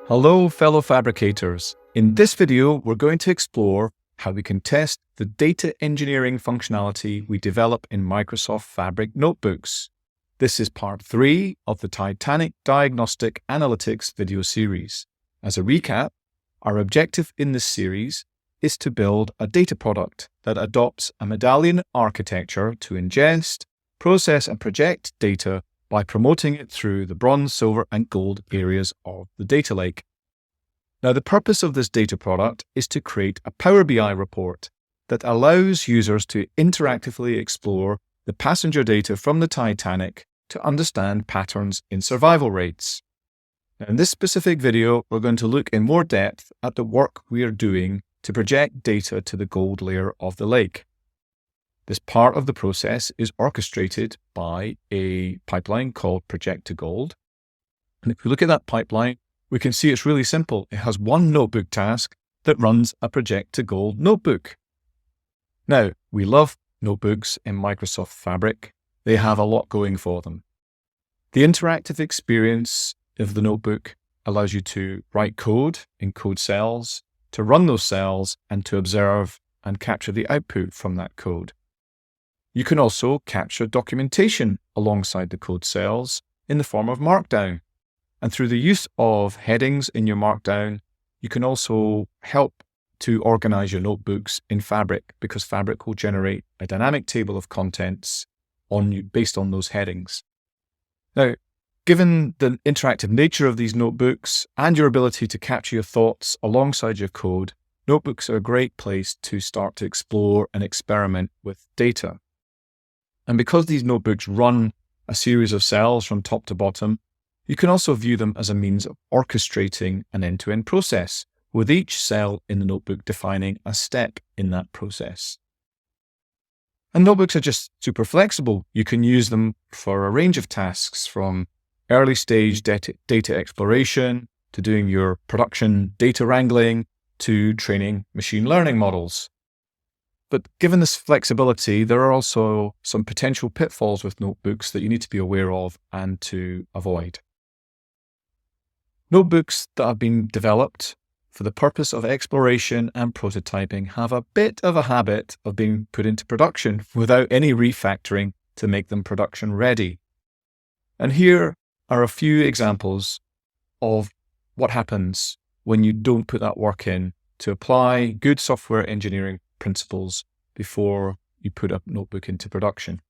Hello fellow fabricators. In this video, we're going to explore how we can test the data engineering functionality we develop in Microsoft Fabric notebooks. This is part 3 of the Titanic Diagnostic Analytics video series. As a recap, our objective in this series is to build a data product that adopts a medallion architecture to ingest, process and project data by promoting it through the bronze, silver and gold areas of the data lake. Now, the purpose of this data product is to create a Power BI report that allows users to interactively explore the passenger data from the Titanic to understand patterns in survival rates. Now, in this specific video, we're going to look in more depth at the work we are doing to project data to the gold layer of the lake. This part of the process is orchestrated by a pipeline called Project to Gold. And if we look at that pipeline, we can see it's really simple. It has one notebook task that runs a Project to Gold notebook. Now, we love notebooks in Microsoft Fabric. They have a lot going for them. The interactive experience of the notebook allows you to write code in code cells, to run those cells, and to observe and capture the output from that code. You can also capture documentation alongside the code cells in the form of Markdown. And through the use of headings in your Markdown, you can also help to organize your notebooks in Fabric, because Fabric will generate a dynamic table of contents based on those headings. Now, given the interactive nature of these notebooks and your ability to capture your thoughts alongside your code, notebooks are a great place to start to explore and experiment with data. And because these notebooks run a series of cells from top to bottom, you can also view them as a means of orchestrating an end-to-end process, with each cell in the notebook defining a step in that process. And notebooks are just super flexible. You can use them for a range of tasks, from early stage data exploration to doing your production data wrangling to training machine learning models. But given this flexibility, there are also some potential pitfalls with notebooks that you need to be aware of and to avoid. Notebooks that have been developed for the purpose of exploration and prototyping have a bit of a habit of being put into production without any refactoring to make them production ready. And here are a few examples of what happens when you don't put that work in to apply good software engineering principles before you put a notebook into production.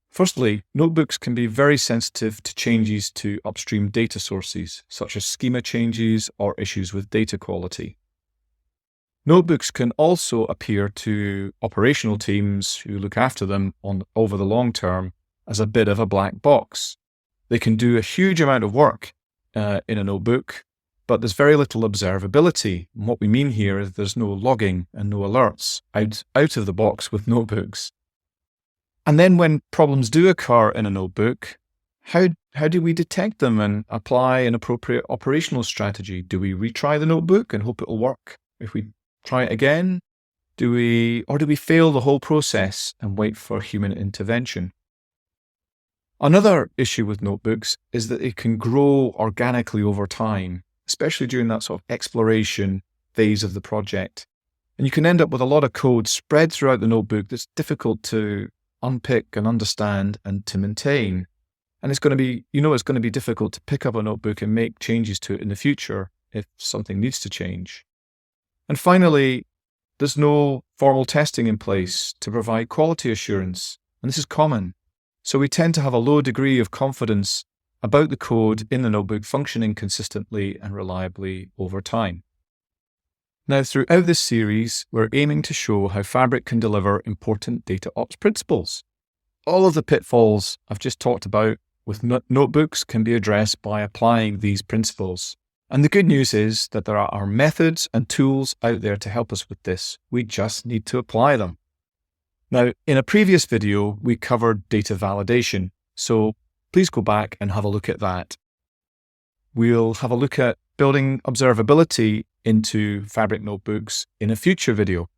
Firstly, notebooks can be very sensitive to changes to upstream data sources, such as schema changes or issues with data quality. Notebooks can also appear to operational teams who look after them over the long term as a bit of a black box. They can do a huge amount of work in a notebook, but there's very little observability. And what we mean here is there's no logging and no alerts out of the box with notebooks. And then when problems do occur in a notebook, how do we detect them and apply an appropriate operational strategy? Do we retry the notebook and hope it'll work? If we try it again, do we fail the whole process and wait for human intervention? Another issue with notebooks is that it can grow organically over time, especially during that sort of exploration phase of the project. And you can end up with a lot of code spread throughout the notebook that's difficult to unpick and understand and to maintain. And it's going to be difficult to pick up a notebook and make changes to it in the future if something needs to change. And finally, there's no formal testing in place to provide quality assurance. And this is common. So we tend to have a low degree of confidence about the code in the notebook functioning consistently and reliably over time. Now, throughout this series, we're aiming to show how Fabric can deliver important DataOps principles. All of the pitfalls I've just talked about with notebooks can be addressed by applying these principles. And the good news is that there are methods and tools out there to help us with this. We just need to apply them. Now, in a previous video, we covered data validation. So please go back and have a look at that. We'll have a look at building observability into Fabric notebooks in a future video.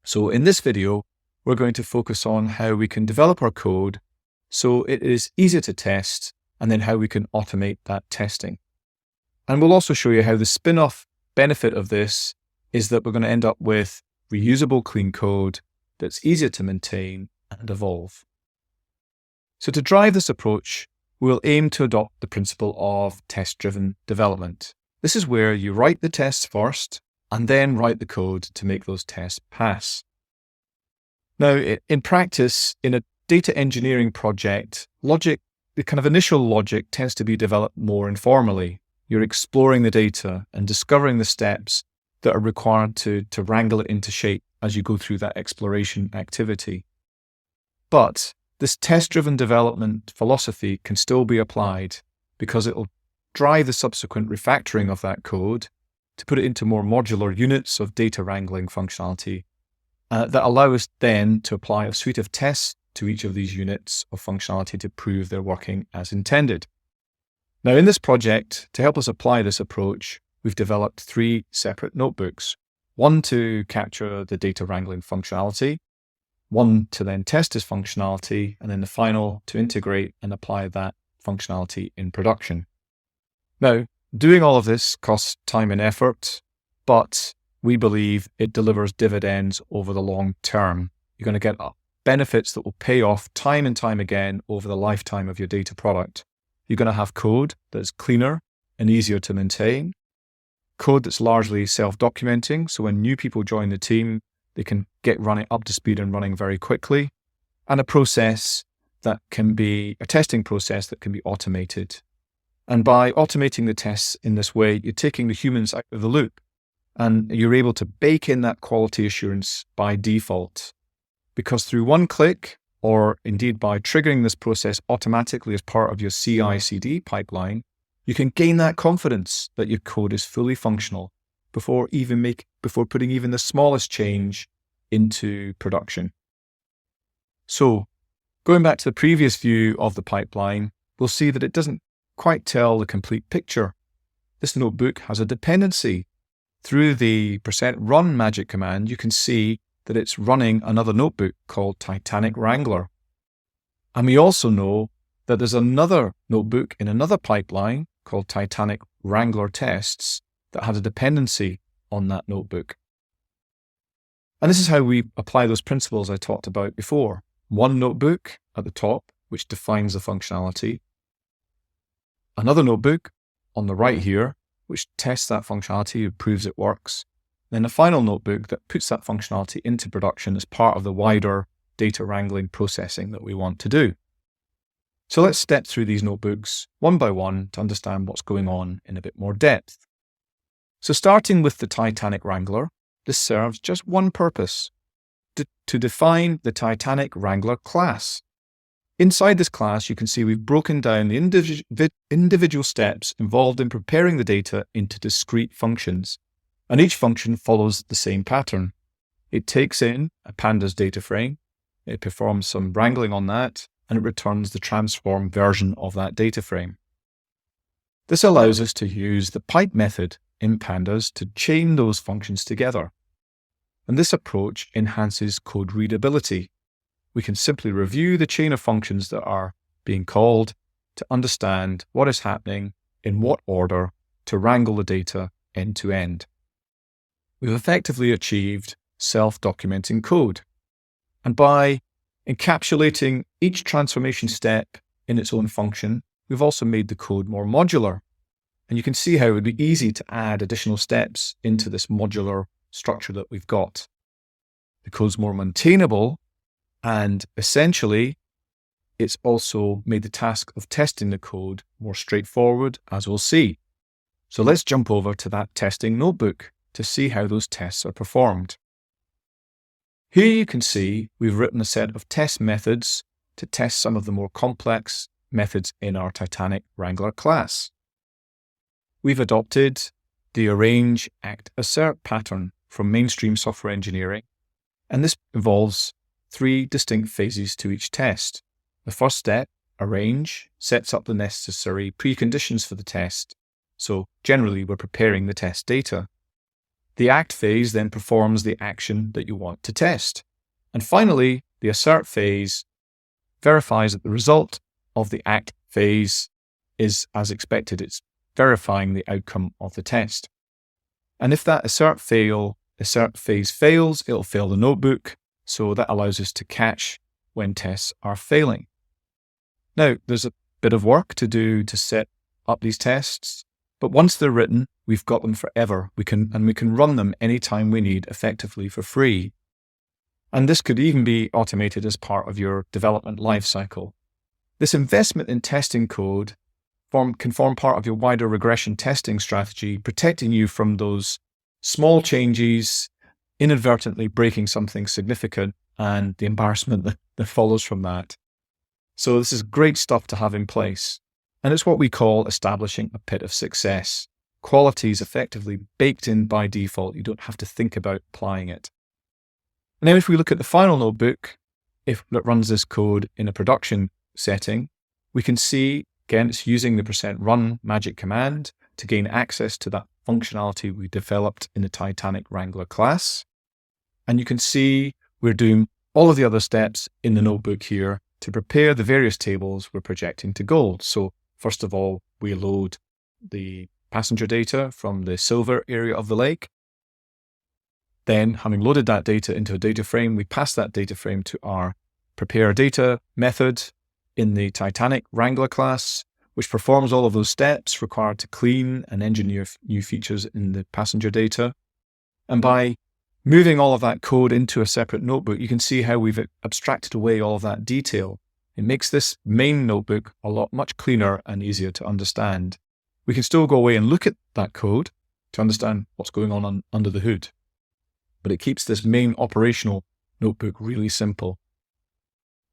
So in this video, we're going to focus on how we can develop our code so it is easy to test, and then how we can automate that testing. And we'll also show you how the spin-off benefit of this is that we're going to end up with reusable clean code that's easier to maintain and evolve. So to drive this approach, we'll aim to adopt the principle of test-driven development. This is where you write the tests first and then write the code to make those tests pass. Now, in practice, in a data engineering project, the kind of initial logic tends to be developed more informally. You're exploring the data and discovering the steps that are required to wrangle it into shape as you go through that exploration activity. But this test-driven development philosophy can still be applied because it will drive the subsequent refactoring of that code to put it into more modular units of data wrangling functionality that allow us then to apply a suite of tests to each of these units of functionality to prove they're working as intended. Now, in this project, to help us apply this approach, we've developed 3 separate notebooks. One to capture the data wrangling functionality, one to then test this functionality, and then the final to integrate and apply that functionality in production. Now, doing all of this costs time and effort, but we believe it delivers dividends over the long term. You're going to get benefits that will pay off time and time again over the lifetime of your data product. You're going to have code that's cleaner and easier to maintain, code that's largely self-documenting, so when new people join the team, they can get running up to speed and running very quickly, and a process that can be a testing process that can be automated. And by automating the tests in this way, you're taking the humans out of the loop, and you're able to bake in that quality assurance by default. Because through one click, or indeed by triggering this process automatically as part of your CI/CD pipeline, you can gain that confidence that your code is fully functional before putting even the smallest change into production. So, going back to the previous view of the pipeline, we'll see that it doesn't quite tell the complete picture. This notebook has a dependency. Through the %run magic command, you can see that it's running another notebook called Titanic Wrangler. And we also know that there's another notebook in another pipeline called Titanic Wrangler Tests that had a dependency on that notebook. And this is how we apply those principles I talked about before. One notebook at the top, which defines the functionality. Another notebook on the right here, which tests that functionality and proves it works. Then a final notebook that puts that functionality into production as part of the wider data wrangling processing that we want to do. So let's step through these notebooks one by one to understand what's going on in a bit more depth. So starting with the Titanic Wrangler, this serves just one purpose, to define the Titanic Wrangler class. Inside this class, you can see we've broken down the individual steps involved in preparing the data into discrete functions. And each function follows the same pattern. It takes in a pandas data frame, it performs some wrangling on that, and it returns the transformed version of that data frame. This allows us to use the pipe method in pandas to chain those functions together. And this approach enhances code readability. We can simply review the chain of functions that are being called to understand what is happening, in what order, to wrangle the data end to end. We've effectively achieved self-documenting code. And by encapsulating each transformation step in its own function, we've also made the code more modular. And you can see how it would be easy to add additional steps into this modular structure that we've got. The code's more maintainable, and essentially, it's also made the task of testing the code more straightforward, as we'll see. So let's jump over to that testing notebook to see how those tests are performed. Here you can see we've written a set of test methods to test some of the more complex methods in our Titanic Wrangler class. We've adopted the arrange, act, assert pattern from mainstream software engineering, and this involves 3 distinct phases to each test. The first step, arrange, sets up the necessary preconditions for the test. So generally, we're preparing the test data. The act phase then performs the action that you want to test. And finally, the assert phase verifies that the result of the act phase is as expected. It's verifying the outcome of the test. And if that assert phase fails, it'll fail the notebook. So that allows us to catch when tests are failing. Now, there's a bit of work to do to set up these tests, but once they're written, we've got them forever. We can run them anytime we need effectively for free. And this could even be automated as part of your development lifecycle. This investment in testing code can form part of your wider regression testing strategy, protecting you from those small changes, inadvertently breaking something significant, and the embarrassment that follows from that. So this is great stuff to have in place. And it's what we call establishing a pit of success. Quality is effectively baked in by default. You don't have to think about applying it. And then if we look at the final notebook, if it runs this code in a production setting, we can see, again, it's using the %run magic command to gain access to that functionality we developed in the Titanic Wrangler class. And you can see we're doing all of the other steps in the notebook here to prepare the various tables we're projecting to gold. So first of all, we load the passenger data from the silver area of the lake. Then, having loaded that data into a data frame, we pass that data frame to our prepare data method in the Titanic Wrangler class, which performs all of those steps required to clean and engineer new features in the passenger data. And by moving all of that code into a separate notebook, you can see how we've abstracted away all of that detail. It makes this main notebook much cleaner and easier to understand. We can still go away and look at that code to understand what's going on under the hood, but it keeps this main operational notebook really simple.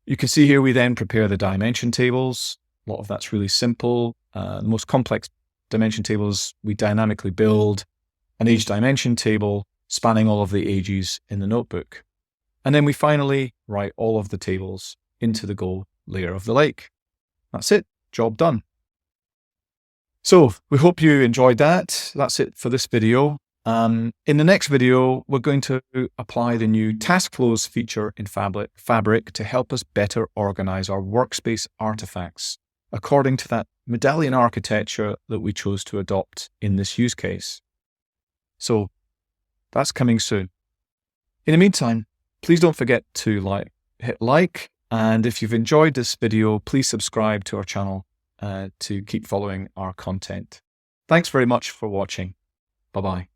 You can see here we then prepare the dimension tables. A lot of that's really simple. The most complex dimension tables, we dynamically build an age dimension table spanning all of the ages in the notebook. And then we finally write all of the tables into the gold layer of the lake. That's it, job done. So we hope you enjoyed that. That's it for this video. In the next video, we're going to apply the new task flows feature in Fabric to help us better organize our workspace artifacts according to that medallion architecture that we chose to adopt in this use case. So that's coming soon. In the meantime, please don't forget to hit like, and if you've enjoyed this video, please subscribe to our channel to keep following our content. Thanks very much for watching. Bye-bye.